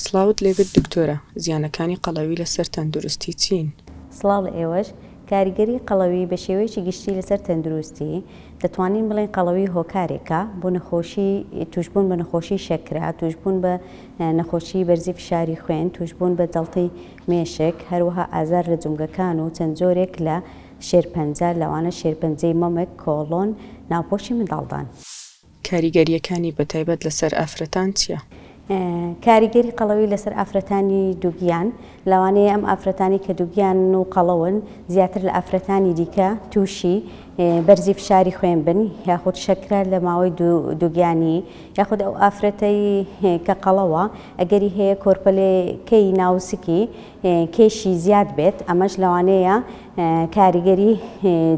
سڵاوت لێبێت دکتۆرە، زیانەکانی قەڵەوی لەسەر تەندروستی چین؟ سڵاو لە ئێوەش. کاریگەری قەڵەوی بە شێوەیەکی گشتی لەسەر تەندروستی دەتوانین بڵێن قەڵەوی هۆکارێکە بۆ نەخۆشی توشبوون بە نەخۆشی شەکرا، توشبوون بە نەخۆشی بەرزی فشاری خوێن، توشبوون بە جەڵتەی مێشک، هەروەها ئازار لە جومگەکان و چەند جۆرێک لە شێرپەنجە، لەوانە شێرپەنجەی مەمک، کۆڵۆن، ناوپۆشی منداڵدان. کاریگەریەکانی بەتایبەت لەسەر ئافرەتان چییە؟ کاریگەری قەڵەوی لەسەر ئافرەتانی دووگیان لەوانەیە ئەم ئافرەتانی کە دووگیان و قەڵەون زیاتر لە ئافرەتانی دیکە تووشی بەرزی فشاری خوێن بن، یاخود شەکرە لە ماوەی دووگیانی، یاخود ئەو ئافرەتەی کە قەڵەوە ئەگەری هەیە کۆرپەلەکەی ناوسکی کێشی زیاد بێت، ئەمەش لەوانەیە کاریگەری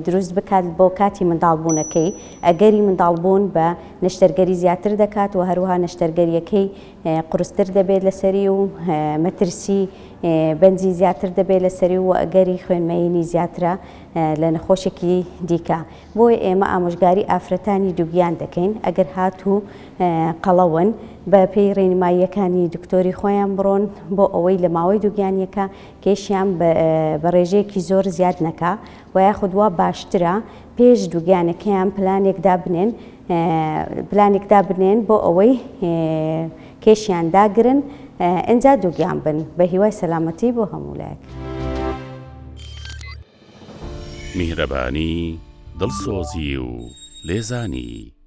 دروست بکات بۆ کاتی منداڵبوونەکەی. ئەگەری منداڵبوون بە نەشتەرگەری زیاتر دەکات و هەروها نەشتەرگەریەکەی قورستر دەبێت لەسەری و مەترسی بەنجی زیاتر دەبێت لەسەری و ئەگەری خوێنمەینی زیاترە لە نەخۆشێکی دیکە. بۆیە ئێمە ئامۆژگاری ئافرەتانی دووگیان دەکەین ئەگەر هاتوو قەڵەون بە پێی ڕێنماییەکانی دکتۆری خۆیان بڕۆن بۆ ئەوەی لە ماوەی دووگیانیەکە کێشیان بە ڕێژەیەکی زۆر زیاد نەکا و یاخود وا باشترە پێش دووگیانەکەیان پلانێکدا بنێن بۆ ئەوەی کێشیان داگرن ئەنجا دووگیان بن بە هیوای سەلامەتی بۆ هەموو لایەک. میهرەبانی، دڵسۆزی و لێزانی.